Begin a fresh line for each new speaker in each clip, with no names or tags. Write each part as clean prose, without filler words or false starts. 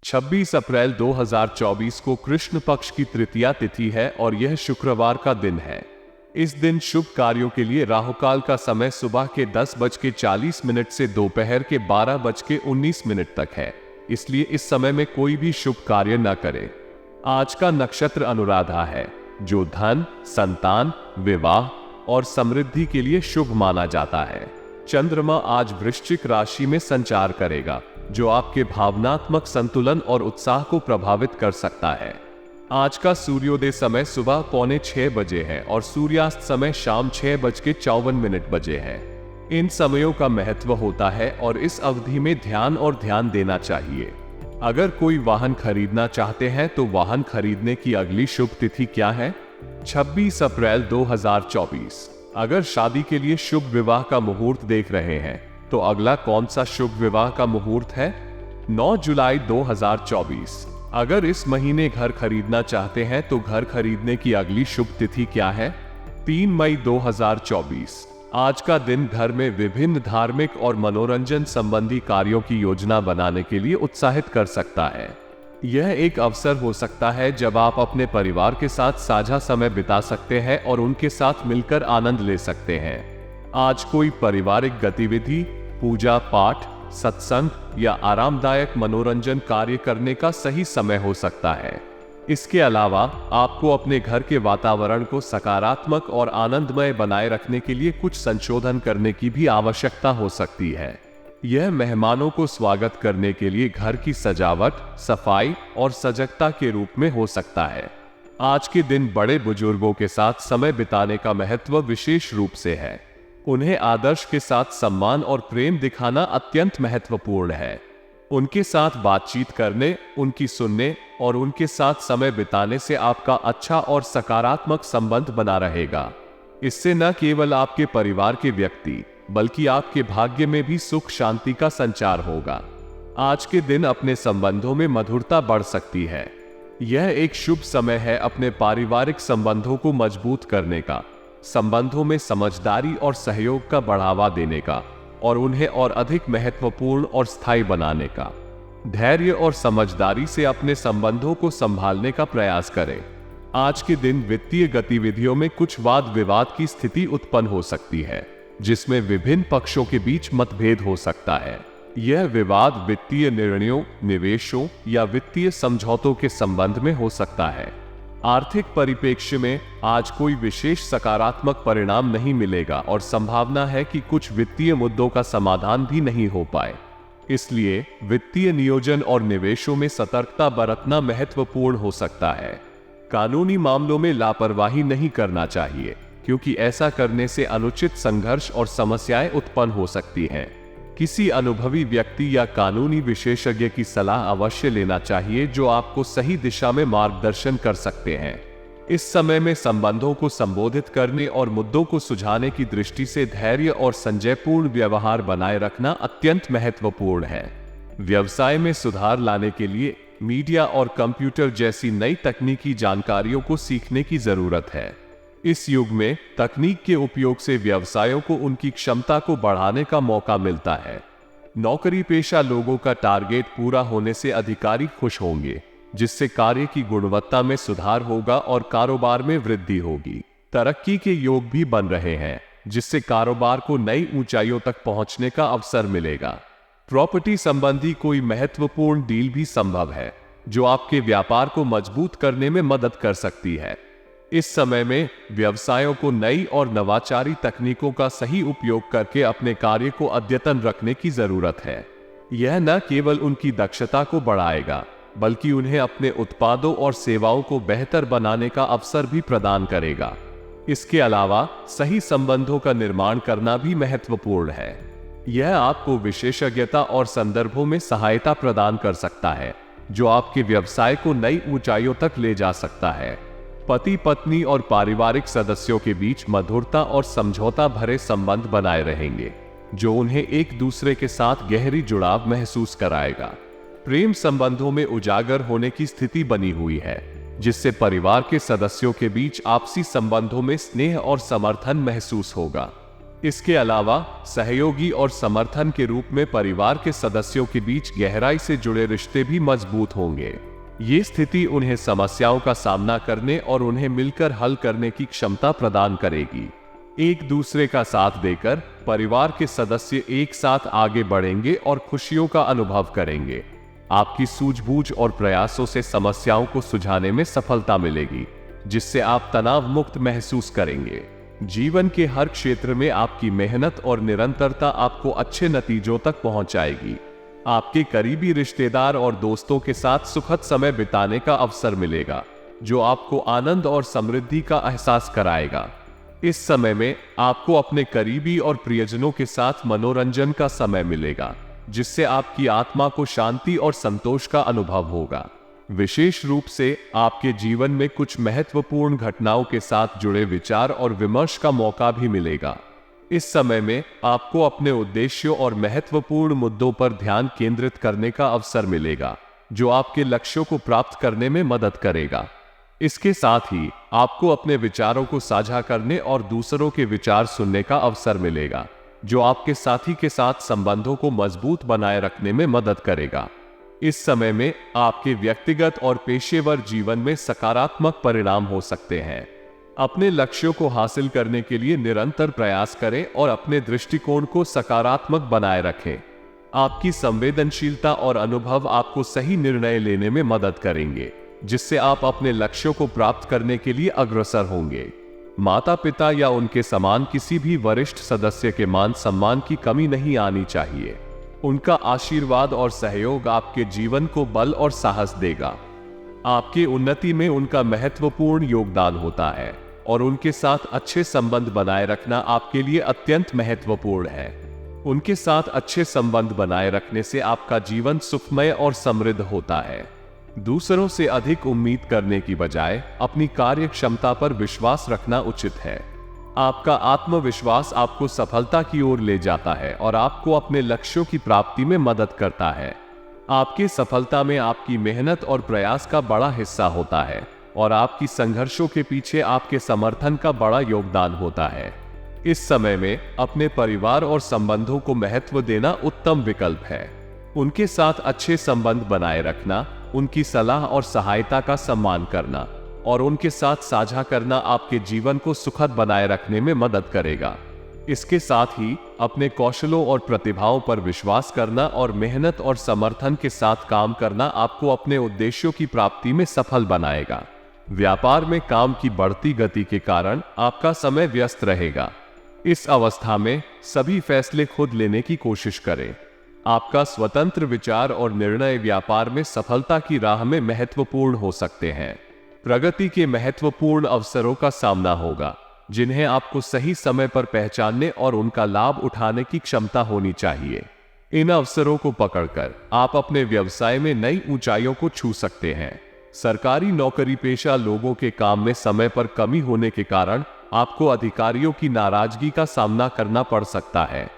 26 अप्रैल 2024 को कृष्ण पक्ष की तृतीया तिथि है और यह शुक्रवार का दिन है। इस दिन शुभ कार्यों के लिए राहुकाल का समय सुबह के 10:40 से दोपहर के 12:19 तक है, इसलिए इस समय में कोई भी शुभ कार्य न करें। आज का नक्षत्र अनुराधा है, जो धन, संतान, विवाह और समृद्धि के लिए शुभ माना जाता है। चंद्रमा आज वृश्चिक राशि में संचार करेगा, जो आपके भावनात्मक संतुलन और उत्साह को प्रभावित कर सकता है। आज का सूर्योदय समय सुबह 5:45 बजे है और सूर्यास्त समय शाम 6:54 बजे है। इन समयों का महत्व होता है और इस अवधि में ध्यान देना चाहिए। अगर कोई वाहन खरीदना चाहते हैं तो वाहन खरीदने की अगली शुभ तिथि क्या है? 26 अप्रैल 2024। अगर शादी के लिए शुभ विवाह का मुहूर्त देख रहे हैं तो अगला कौन सा शुभ विवाह का मुहूर्त है? 9 जुलाई 2024। अगर इस महीने घर खरीदना चाहते हैं तो घर खरीदने की अगली शुभ तिथि क्या है? 3 मई 2024। आज का दिन घर में विभिन्न धार्मिक और मनोरंजन संबंधी कार्यों की योजना बनाने के लिए उत्साहित कर सकता है। यह एक अवसर हो सकता है जब आप अपने परिवार के साथ साझा समय बिता सकते हैं और उनके साथ मिलकर आनंद ले सकते हैं। आज कोई पारिवारिक गतिविधि, पूजा पाठ, सत्संग या आरामदायक मनोरंजन कार्य करने का सही समय हो सकता है। इसके अलावा आपको अपने घर के वातावरण को सकारात्मक और आनंदमय बनाए रखने के लिए कुछ संशोधन करने की भी आवश्यकता हो सकती है। यह मेहमानों को स्वागत करने के लिए घर की सजावट, सफाई और सजगता के रूप में हो सकता है। आज के दिन बड़े बुजुर्गों के साथ समय बिताने का महत्व विशेष रूप से है। उन्हें आदर्श के साथ सम्मान और प्रेम दिखाना अत्यंत महत्वपूर्ण है। उनके साथ बातचीत करने, उनकी सुनने और उनके साथ समय बिताने से आपका अच्छा और सकारात्मक संबंध बना रहेगा। इससे न केवल आपके परिवार के व्यक्ति बल्कि आपके भाग्य में भी सुख शांति का संचार होगा। आज के दिन अपने संबंधों में मधुरता बढ़ सकती है। यह एक शुभ समय है अपने पारिवारिक संबंधों को मजबूत करने का, संबंधों में समझदारी और सहयोग का बढ़ावा देने का और उन्हें और अधिक महत्वपूर्ण और स्थायी बनाने का। धैर्य और समझदारी से अपने संबंधों को संभालने का प्रयास करें। आज के दिन वित्तीय गतिविधियों में कुछ वाद विवाद की स्थिति उत्पन्न हो सकती है, जिसमें विभिन्न पक्षों के बीच मतभेद हो सकता है। यह विवाद वित्तीय निर्णयों, निवेशों या वित्तीय समझौतों के संबंध में हो सकता है। आर्थिक परिप्रेक्ष्य में आज कोई विशेष सकारात्मक परिणाम नहीं मिलेगा और संभावना है कि कुछ वित्तीय मुद्दों का समाधान भी नहीं हो पाए। इसलिए वित्तीय नियोजन और निवेशों में सतर्कता बरतना महत्वपूर्ण हो सकता है। कानूनी मामलों में लापरवाही नहीं करना चाहिए, क्योंकि ऐसा करने से अनुचित संघर्ष और समस्याएं उत्पन्न हो सकती हैं। किसी अनुभवी व्यक्ति या कानूनी विशेषज्ञ की सलाह अवश्य लेना चाहिए, जो आपको सही दिशा में मार्गदर्शन कर सकते हैं। इस समय में संबंधों को संबोधित करने और मुद्दों को सुलझाने की दृष्टि से धैर्य और संयमपूर्ण व्यवहार बनाए रखना अत्यंत महत्वपूर्ण है। व्यवसाय में सुधार लाने के लिए मीडिया और कंप्यूटर जैसी नई तकनीकी जानकारियों को सीखने की जरूरत है। इस युग में तकनीक के उपयोग से व्यवसायों को उनकी क्षमता को बढ़ाने का मौका मिलता है। नौकरी पेशा लोगों का टारगेट पूरा होने से अधिकारी खुश होंगे, जिससे कार्य की गुणवत्ता में सुधार होगा और कारोबार में वृद्धि होगी। तरक्की के योग भी बन रहे हैं, जिससे कारोबार को नई ऊंचाइयों तक पहुंचने का अवसर मिलेगा। प्रॉपर्टी संबंधी कोई महत्वपूर्ण डील भी संभव है, जो आपके व्यापार को मजबूत करने में मदद कर सकती है। इस समय में व्यवसायों को नई और नवाचारी तकनीकों का सही उपयोग करके अपने कार्य को अद्यतन रखने की जरूरत है। यह न केवल उनकी दक्षता को बढ़ाएगा, बल्कि उन्हें अपने उत्पादों और सेवाओं को बेहतर बनाने का अवसर भी प्रदान करेगा। इसके अलावा सही संबंधों का निर्माण करना भी महत्वपूर्ण है। यह आपको विशेषज्ञता और संदर्भों में सहायता प्रदान कर सकता है, जो आपके व्यवसाय को नई ऊंचाइयों तक ले जा सकता है। पति पत्नी और पारिवारिक सदस्यों के बीच मधुरता और समझौता भरे संबंध बनाए रहेंगे, जो उन्हें एक दूसरे के साथ गहरी जुड़ाव महसूस कराएगा। प्रेम संबंधों में उजागर होने की स्थिति बनी हुई है, जिससे परिवार के सदस्यों के बीच आपसी संबंधों में स्नेह और समर्थन महसूस होगा। इसके अलावा सहयोगी और समर्थन के रूप में परिवार के सदस्यों के बीच गहराई से जुड़े रिश्ते भी मजबूत होंगे। ये स्थिति उन्हें समस्याओं का सामना करने और उन्हें मिलकर हल करने की क्षमता प्रदान करेगी। एक दूसरे का साथ देकर परिवार के सदस्य एक साथ आगे बढ़ेंगे और खुशियों का अनुभव करेंगे। आपकी सूझबूझ और प्रयासों से समस्याओं को सुलझाने में सफलता मिलेगी, जिससे आप तनाव मुक्त महसूस करेंगे। जीवन के हर क्षेत्र में आपकी मेहनत और निरंतरता आपको अच्छे नतीजों तक पहुंचाएगी। आपके करीबी रिश्तेदार और दोस्तों के साथ सुखद समय बिताने का अवसर मिलेगा, जो आपको आनंद और समृद्धि का एहसास कराएगा। इस समय में आपको अपने करीबी और प्रियजनों के साथ मनोरंजन का समय मिलेगा, जिससे आपकी आत्मा को शांति और संतोष का अनुभव होगा। विशेष रूप से आपके जीवन में कुछ महत्वपूर्ण घटनाओं के साथ जुड़े विचार और विमर्श का मौका भी मिलेगा। इस समय में आपको अपने उद्देश्यों और महत्वपूर्ण मुद्दों पर ध्यान केंद्रित करने का अवसर मिलेगा, जो आपके लक्ष्यों को प्राप्त करने में मदद करेगा। इसके साथ ही आपको अपने विचारों को साझा करने और दूसरों के विचार सुनने का अवसर मिलेगा, जो आपके साथी के साथ संबंधों को मजबूत बनाए रखने में मदद करेगा। इस समय में आपके व्यक्तिगत और पेशेवर जीवन में सकारात्मक परिणाम हो सकते हैं। अपने लक्ष्यों को हासिल करने के लिए निरंतर प्रयास करें और अपने दृष्टिकोण को सकारात्मक बनाए रखें। आपकी संवेदनशीलता और अनुभव आपको सही निर्णय लेने में मदद करेंगे, जिससे आप अपने लक्ष्यों को प्राप्त करने के लिए अग्रसर होंगे। माता पिता या उनके समान किसी भी वरिष्ठ सदस्य के मान सम्मान की कमी नहीं आनी चाहिए। उनका आशीर्वाद और सहयोग आपके जीवन को बल और साहस देगा। आपकी उन्नति में उनका महत्वपूर्ण योगदान होता है और उनके साथ अच्छे संबंध बनाए रखना आपके लिए अत्यंत महत्वपूर्ण है। उनके साथ अच्छे संबंध बनाए रखने से आपका जीवन सुखमय और समृद्ध होता है। दूसरों से अधिक उम्मीद करने की बजाय अपनी कार्य क्षमता पर विश्वास रखना उचित है। आपका आत्मविश्वास आपको सफलता की ओर ले जाता है और आपको अपने लक्ष्यों की प्राप्ति में मदद करता है। आपकी सफलता में आपकी मेहनत और प्रयास का बड़ा हिस्सा होता है और आपकी संघर्षों के पीछे आपके समर्थन का बड़ा योगदान होता है। इस समय में अपने परिवार और संबंधों को महत्व देना उत्तम विकल्प है। उनके साथ अच्छे संबंध बनाए रखना, उनकी सलाह और सहायता का सम्मान करना और उनके साथ साझा करना आपके जीवन को सुखद बनाए रखने में मदद करेगा। इसके साथ ही अपने कौशलों और प्रतिभाओं पर विश्वास करना और मेहनत और समर्थन के साथ काम करना आपको अपने उद्देश्यों की प्राप्ति में सफल बनाएगा। व्यापार में काम की बढ़ती गति के कारण आपका समय व्यस्त रहेगा। इस अवस्था में सभी फैसले खुद लेने की कोशिश करें। आपका स्वतंत्र विचार और निर्णय व्यापार में सफलता की राह में महत्वपूर्ण हो सकते हैं। प्रगति के महत्वपूर्ण अवसरों का सामना होगा, जिन्हें आपको सही समय पर पहचानने और उनका लाभ उठाने की क्षमता होनी चाहिए। इन अवसरों को पकड़कर आप अपने व्यवसाय में नई ऊंचाइयों को छू सकते हैं। सरकारी नौकरी पेशा लोगों के काम में समय पर कमी होने के कारण आपको अधिकारियों की नाराजगी का सामना करना पड़ सकता है।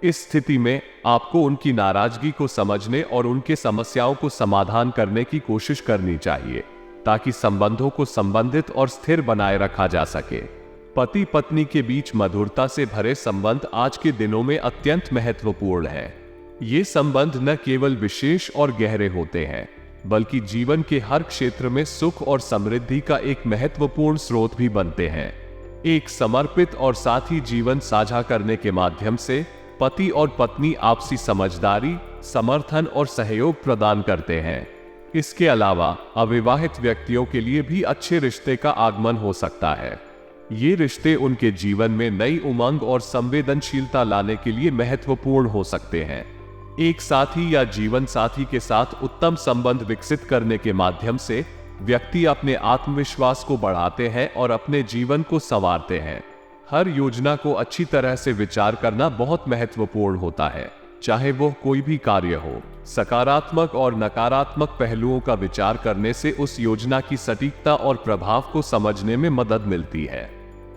इस स्थिति में आपको उनकी नाराजगी को समझने और उनके समस्याओं को समाधान करने की कोशिश करनी चाहिए, ताकि संबंधों को संबंधित और स्थिर बनाए रखा जा सके। पति पत्नी के बीच मधुरता से भरे संबंध आज के दिनों में अत्यंत महत्वपूर्ण है। ये संबंध न केवल विशेष और गहरे होते हैं, बल्कि जीवन के हर क्षेत्र में सुख और समृद्धि का एक महत्वपूर्ण स्रोत भी बनते हैं। एक समर्पित और साथी जीवन साझा करने के माध्यम से पति और पत्नी आपसी समझदारी, समर्थन और सहयोग प्रदान करते हैं। इसके अलावा अविवाहित व्यक्तियों के लिए भी अच्छे रिश्ते का आगमन हो सकता है। ये रिश्ते उनके जीवन में नई उमंग और संवेदनशीलता लाने के लिए महत्वपूर्ण हो सकते हैं। एक साथी या जीवन साथी के साथ उत्तम संबंध विकसित करने के माध्यम से व्यक्ति अपने आत्मविश्वास को बढ़ाते हैं और अपने जीवन को संवारते हैं। हर योजना को अच्छी तरह से विचार करना बहुत महत्वपूर्ण होता है, चाहे वो कोई भी कार्य हो। सकारात्मक और नकारात्मक पहलुओं का विचार करने से उस योजना की सटीकता और प्रभाव को समझने में मदद मिलती है।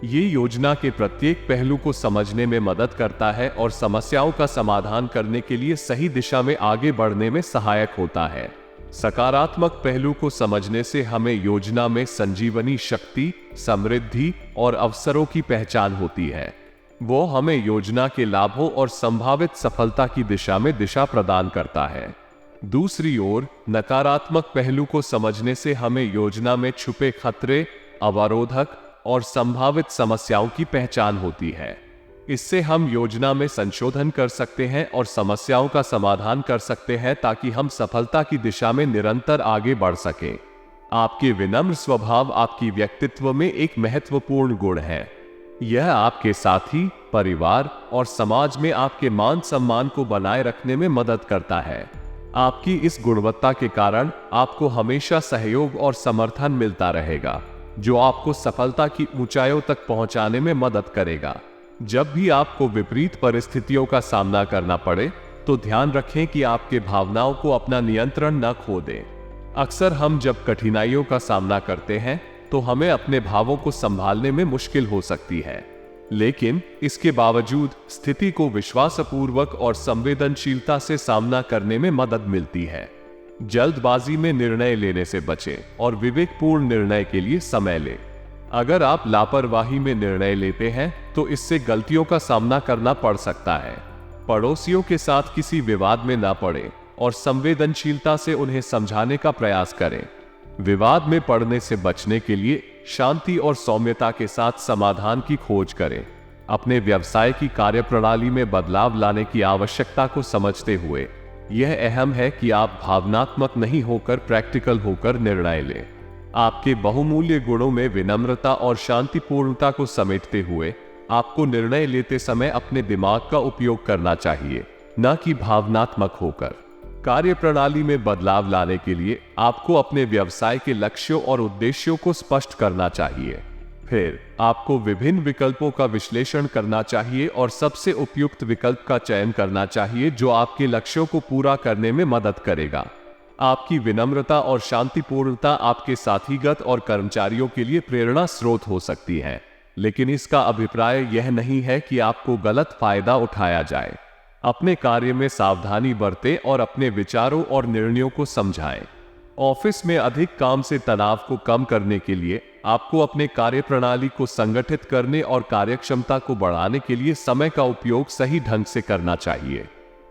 ये योजना के प्रत्येक पहलू को समझने में मदद करता है और समस्याओं का समाधान करने के लिए सही दिशा में आगे बढ़ने में सहायक होता है। सकारात्मक पहलू को समझने से हमें योजना में संजीवनी शक्ति, समृद्धि और अवसरों की पहचान होती है। वो हमें योजना के लाभों और संभावित सफलता की दिशा में दिशा प्रदान करता है। दूसरी ओर, नकारात्मक पहलू को समझने से हमें योजना में छुपे खतरे, अवरोधक और संभावित समस्याओं की पहचान होती है। इससे हम योजना में संशोधन कर सकते हैं और समस्याओं का समाधान कर सकते हैं ताकि हम सफलता की दिशा में निरंतर आगे बढ़ सकें। आपके विनम्र स्वभाव आपकी व्यक्तित्व में एक महत्वपूर्ण गुण है। यह आपके साथी, परिवार और समाज में आपके मान सम्मान को बनाए रखने में मदद करता है। आपकी इस गुणवत्ता के कारण आपको हमेशा सहयोग और समर्थन मिलता रहेगा, जो आपको सफलता की ऊंचाइयों तक पहुंचाने में मदद करेगा। जब भी आपको विपरीत परिस्थितियों का सामना करना पड़े, तो ध्यान रखें कि आपके भावनाओं को अपना नियंत्रण न खो दें। अक्सर हम जब कठिनाइयों का सामना करते हैं तो हमें अपने भावों को संभालने में मुश्किल हो सकती है, लेकिन इसके बावजूद स्थिति को विश्वासपूर्वक और संवेदनशीलता से सामना करने में मदद मिलती है। जल्दबाजी में निर्णय लेने से बचें और विवेकपूर्ण निर्णय के लिए समय लें। अगर आप लापरवाही में निर्णय लेते हैं तो इससे गलतियों का सामना करना पड़ सकता है। पड़ोसियों के साथ किसी विवाद में ना पड़ें और संवेदनशीलता से उन्हें समझाने का प्रयास करें। विवाद में पड़ने से बचने के लिए शांति और सौम्यता के साथ समाधान की खोज करें। अपने व्यवसाय की कार्यप्रणाली में बदलाव लाने की आवश्यकता को समझते हुए यह अहम है कि आप भावनात्मक नहीं होकर प्रैक्टिकल होकर निर्णय लें। आपके बहुमूल्य गुणों में विनम्रता और शांतिपूर्णता को समेटते हुए आपको निर्णय लेते समय अपने दिमाग का उपयोग करना चाहिए, न कि भावनात्मक होकर। कार्यप्रणाली में बदलाव लाने के लिए आपको अपने व्यवसाय के लक्ष्यों और उद्देश्यों को स्पष्ट करना चाहिए। फिर आपको विभिन्न विकल्पों का विश्लेषण करना चाहिए और सबसे उपयुक्त विकल्प का चयन करना चाहिए जो आपके लक्ष्यों को पूरा करने में मदद करेगा। आपकी विनम्रता और शांतिपूर्णता आपके साथीगत और कर्मचारियों के लिए प्रेरणा स्रोत हो सकती है, लेकिन इसका अभिप्राय यह नहीं है कि आपको गलत फायदा उठाया जाए। अपने कार्य में सावधानी बरतें और अपने विचारों और निर्णयों को समझाएं। ऑफिस में अधिक काम से तनाव को कम करने के लिए आपको अपने कार्यप्रणाली को संगठित करने और कार्यक्षमता को बढ़ाने के लिए समय का उपयोग सही ढंग से करना चाहिए।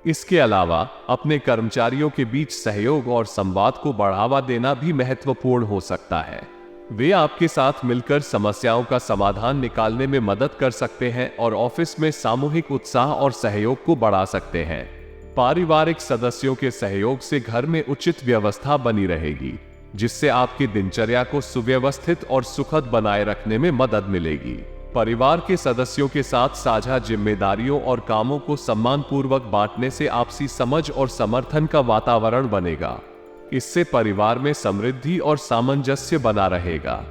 इसके अलावा अपने कर्मचारियों के बीच सहयोग और संवाद को बढ़ावा देना भी महत्वपूर्ण हो सकता है। वे आपके साथ मिलकर समस्याओं का समाधान निकालने में मदद कर सकते हैं और ऑफिस में सामूहिक उत्साह और सहयोग को बढ़ा सकते हैं। पारिवारिक सदस्यों के सहयोग से घर में उचित व्यवस्था बनी रहेगी, जिससे आपकी दिनचर्या को सुव्यवस्थित और सुखद बनाए रखने में मदद मिलेगी। परिवार के सदस्यों के साथ साझा जिम्मेदारियों और कामों को सम्मानपूर्वक बांटने से आपसी समझ और समर्थन का वातावरण बनेगा। इससे परिवार में समृद्धि और सामंजस्य बना रहेगा।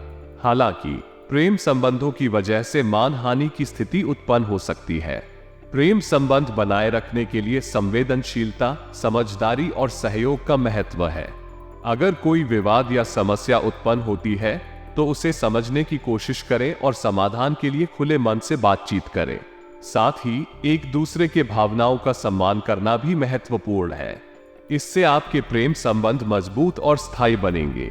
हालांकि प्रेम संबंधों की वजह से मानहानि की स्थिति उत्पन्न हो सकती है। प्रेम संबंध बनाए रखने के लिए संवेदनशीलता, समझदारी और सहयोग का महत्व है। अगर कोई विवाद या समस्या उत्पन्न होती है तो उसे समझने की कोशिश करें और समाधान के लिए खुले मन से बातचीत करें। साथ ही एक दूसरे के भावनाओं का सम्मान करना भी महत्वपूर्ण है। इससे आपके प्रेम संबंध मजबूत और स्थायी बनेंगे।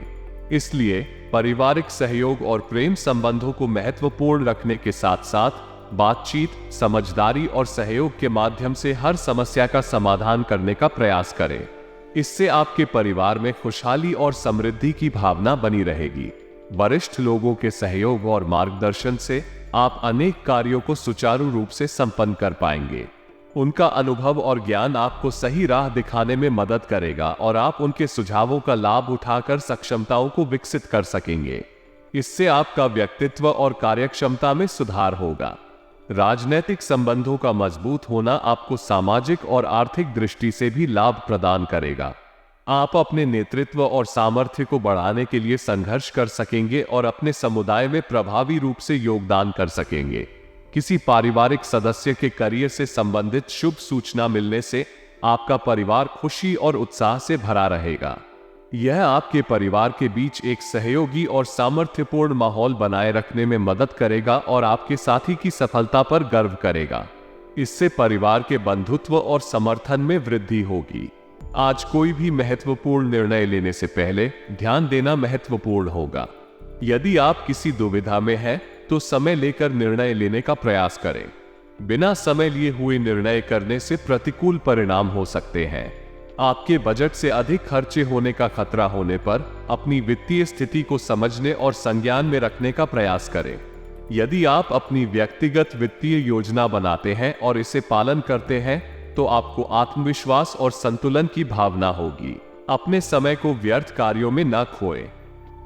इसलिए पारिवारिक सहयोग और प्रेम संबंधों को महत्वपूर्ण रखने के साथ साथ बातचीत, समझदारी और सहयोग के माध्यम से हर समस्या का समाधान करने का प्रयास करें। इससे आपके परिवार में खुशहाली और समृद्धि की भावना बनी रहेगी। वरिष्ठ लोगों के सहयोग और मार्गदर्शन से आप अनेक कार्यों को सुचारू रूप से संपन्न कर पाएंगे। उनका अनुभव और ज्ञान आपको सही राह दिखाने में मदद करेगा और आप उनके सुझावों का लाभ उठाकर सक्षमताओं को विकसित कर सकेंगे। इससे आपका व्यक्तित्व और कार्यक्षमता में सुधार होगा। राजनैतिक संबंधों का मजबूत होना आपको सामाजिक और आर्थिक दृष्टि से भी लाभ प्रदान करेगा। आप अपने नेतृत्व और सामर्थ्य को बढ़ाने के लिए संघर्ष कर सकेंगे और अपने समुदाय में प्रभावी रूप से योगदान कर सकेंगे। किसी पारिवारिक सदस्य के करियर से संबंधित शुभ सूचना मिलने से आपका परिवार खुशी और उत्साह से भरा रहेगा। यह आपके परिवार के बीच एक सहयोगी और सामर्थ्यपूर्ण माहौल बनाए रखने में मदद करेगा और आपके साथी की सफलता पर गर्व करेगा। इससे परिवार के बंधुत्व और समर्थन में वृद्धि होगी। आज कोई भी महत्वपूर्ण निर्णय लेने से पहले ध्यान देना महत्वपूर्ण होगा। यदि आप किसी दुविधा में हैं, तो समय लेकर निर्णय लेने का प्रयास करें। बिना समय लिए हुए निर्णय करने से प्रतिकूल परिणाम हो सकते हैं। आपके बजट से अधिक खर्चे होने का खतरा होने पर अपनी वित्तीय स्थिति को समझने और संज्ञान में रखने का प्रयास करें। यदि आप अपनी व्यक्तिगत वित्तीय योजना बनाते हैं और इसे पालन करते हैं तो आपको आत्मविश्वास और संतुलन की भावना होगी। अपने समय को व्यर्थ कार्यों में न खोएं।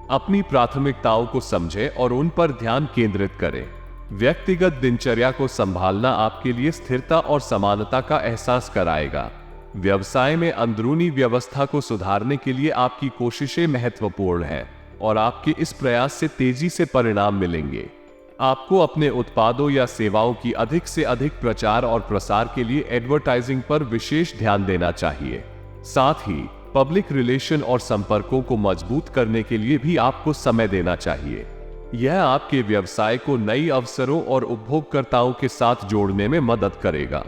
अपनी प्राथमिकताओं को समझें और उन पर ध्यान केंद्रित करें। व्यक्तिगत दिनचर्या को संभालना आपके लिए स्थिरता और समानता का एहसास कराएगा। व्यवसाय में अंदरूनी व्यवस्था को सुधारने के लिए आपकी कोशिशें महत्वपूर्ण हैं और आपके इस प्रयास से तेजी से परिणाम मिलेंगे। आपको अपने उत्पादों या सेवाओं की अधिक से अधिक प्रचार और प्रसार के लिए एडवर्टाइजिंग पर विशेष ध्यान देना चाहिए। साथ ही पब्लिक रिलेशन और संपर्कों को मजबूत करने के लिए भी आपको समय देना चाहिए। यह आपके व्यवसाय को नई अवसरों और उपभोगकर्ताओं के साथ जोड़ने में मदद करेगा।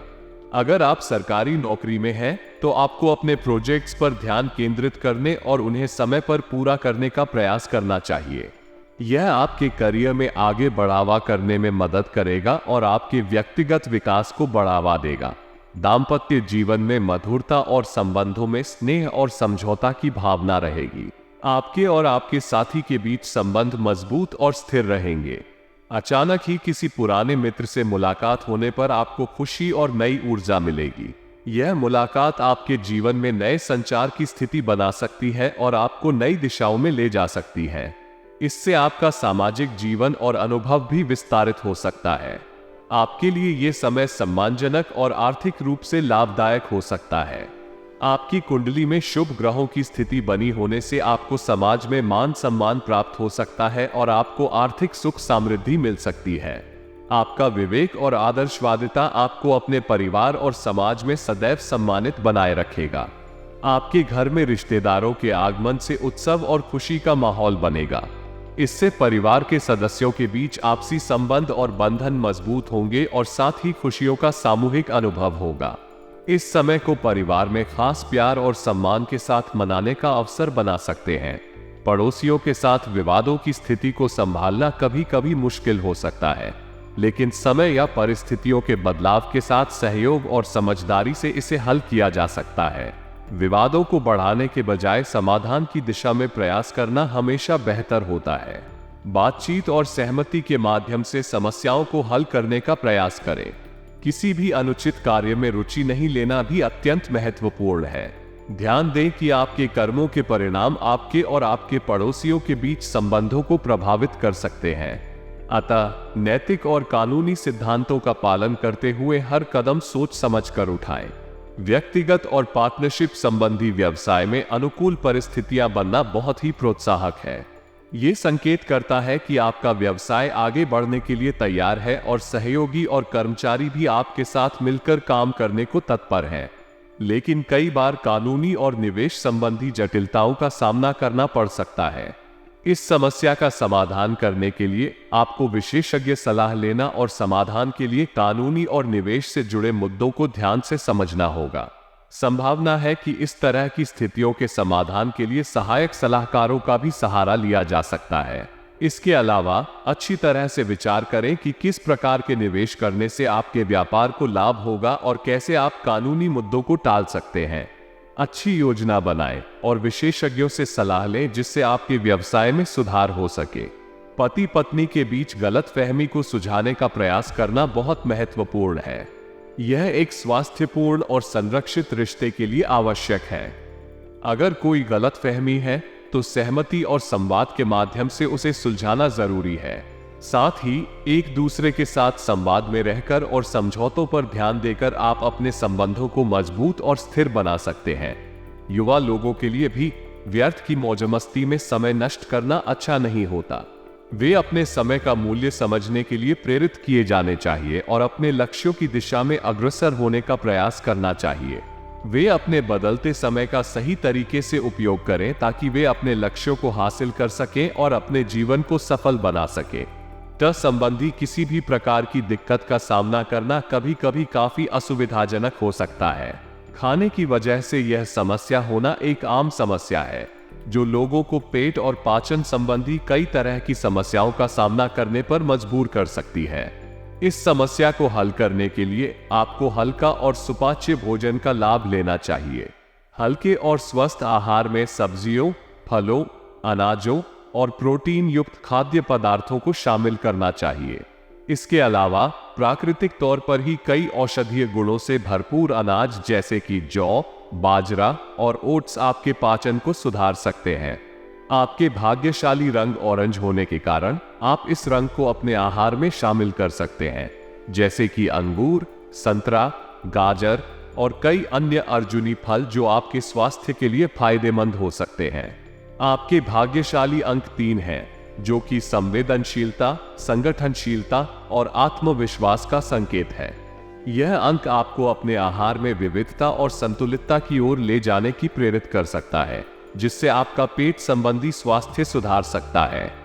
अगर आप सरकारी नौकरी में हैं, तो आपको अपने प्रोजेक्ट्स पर ध्यान केंद्रित करने और उन्हें समय पर पूरा करने का प्रयास करना चाहिए। यह आपके करियर में आगे बढ़ावा करने में मदद करेगा और आपके व्यक्तिगत विकास को बढ़ावा देगा। दाम्पत्य जीवन में मधुरता और संबंधों में स्नेह और समझौता की भावना रहेगी। आपके और आपके साथी के बीच संबंध मजबूत और स्थिर रहेंगे। अचानक ही किसी पुराने मित्र से मुलाकात होने पर आपको खुशी और नई ऊर्जा मिलेगी। यह मुलाकात आपके जीवन में नए संचार की स्थिति बना सकती है और आपको नई दिशाओं में ले जा सकती है। इससे आपका सामाजिक जीवन और अनुभव भी विस्तारित हो सकता है। आपके लिए यह समय सम्मानजनक और आर्थिक रूप से लाभदायक हो सकता है। आपकी कुंडली में शुभ ग्रहों की स्थिति बनी होने से आपको समाज में मान सम्मान प्राप्त हो सकता है और आपको आर्थिक सुख समृद्धि मिल सकती है। आपका विवेक और आदर्शवादिता आपको अपने परिवार और समाज में सदैव सम्मानित बनाए रखेगा। आपके घर में रिश्तेदारों के आगमन से उत्सव और खुशी का माहौल बनेगा। इससे परिवार के सदस्यों के बीच आपसी संबंध और बंधन मजबूत होंगे और साथ ही खुशियों का सामूहिक अनुभव होगा। इस समय को परिवार में खास प्यार और सम्मान के साथ मनाने का अवसर बना सकते हैं। पड़ोसियों के साथ विवादों की स्थिति को संभालना कभी कभी मुश्किल हो सकता है, लेकिन समय या परिस्थितियों के बदलाव के साथ सहयोग और समझदारी से इसे हल किया जा सकता है। विवादों को बढ़ाने के बजाय समाधान की दिशा में प्रयास करना हमेशा बेहतर होता है। बातचीत और सहमति के माध्यम से समस्याओं को हल करने का प्रयास करें। किसी भी अनुचित कार्य में रुचि नहीं लेना भी अत्यंत महत्वपूर्ण है। ध्यान दें कि आपके कर्मों के परिणाम आपके और आपके पड़ोसियों के बीच संबंधों को प्रभावित कर सकते हैं। अतः नैतिक और कानूनी सिद्धांतों का पालन करते हुए हर कदम सोच समझकर उठाएं। व्यक्तिगत और पार्टनरशिप संबंधी व्यवसाय में अनुकूल परिस्थितियां बनना बहुत ही प्रोत्साहक है। ये संकेत करता है कि आपका व्यवसाय आगे बढ़ने के लिए तैयार है और सहयोगी और कर्मचारी भी आपके साथ मिलकर काम करने को तत्पर हैं। लेकिन कई बार कानूनी और निवेश संबंधी जटिलताओं का सामना करना पड़ सकता है। इस समस्या का समाधान करने के लिए आपको विशेषज्ञ सलाह लेना और समाधान के लिए कानूनी और निवेश से जुड़े मुद्दों को ध्यान से समझना होगा। संभावना है कि इस तरह की स्थितियों के समाधान के लिए सहायक सलाहकारों का भी सहारा लिया जा सकता है। इसके अलावा अच्छी तरह से विचार करें कि किस प्रकार के निवेश करने से आपके व्यापार को लाभ होगा और कैसे आप कानूनी मुद्दों को टाल सकते हैं। अच्छी योजना बनाएं और विशेषज्ञों से सलाह लें जिससे आपके व्यवसाय में सुधार हो सके। पति पत्नी के बीच गलतफहमी को सुलझाने का प्रयास करना बहुत महत्वपूर्ण है। यह एक स्वास्थ्यपूर्ण और संरक्षित रिश्ते के लिए आवश्यक है। अगर कोई गलतफहमी है तो सहमति और संवाद के माध्यम से उसे सुलझाना जरूरी है। साथ ही एक दूसरे के साथ संवाद में रहकर और समझौतों पर ध्यान देकर आप अपने संबंधों को मजबूत और स्थिर बना सकते हैं। युवा लोगों के लिए भी व्यर्थ की मौजमस्ती में समय नष्ट करना अच्छा नहीं होता। वे अपने समय का मूल्य समझने के लिए प्रेरित किए जाने चाहिए और अपने लक्ष्यों की दिशा में अग्रसर होने का प्रयास करना चाहिए। वे अपने बदलते समय का सही तरीके से उपयोग करें ताकि वे अपने लक्ष्यों को हासिल कर सकें और अपने जीवन को सफल बना सकें। संबंधी किसी भी प्रकार की दिक्कत का सामना करना कभी कभी काफी असुविधाजनक हो सकता है। खाने की वजह से यह समस्या होना एक आम समस्या है जो लोगों को पेट और पाचन संबंधी कई तरह की समस्याओं का सामना करने पर मजबूर कर सकती है। इस समस्या को हल करने के लिए आपको हल्का और सुपाच्य भोजन का लाभ लेना चाहिए। हल्के और स्वस्थ आहार में सब्जियों, फलों, अनाजों और प्रोटीन युक्त खाद्य पदार्थों को शामिल करना चाहिए। इसके अलावा प्राकृतिक तौर पर ही कई औषधीय गुणों से भरपूर अनाज जैसे कि जौ, बाजरा और ओट्स आपके पाचन को सुधार सकते हैं। आपके भाग्यशाली रंग ऑरेंज होने के कारण आप इस रंग को अपने आहार में शामिल कर सकते हैं, जैसे कि अंगूर, संतरा, गाजर और कई अन्य अर्जुनी फल जो आपके स्वास्थ्य के लिए फायदेमंद हो सकते हैं। आपके भाग्यशाली अंक 3 हैं, जो कि संवेदनशीलता, संगठनशीलता और आत्मविश्वास का संकेत है। यह अंक आपको अपने आहार में विविधता और संतुलितता की ओर ले जाने की प्रेरित कर सकता है, जिससे आपका पेट संबंधी स्वास्थ्य सुधार सकता है।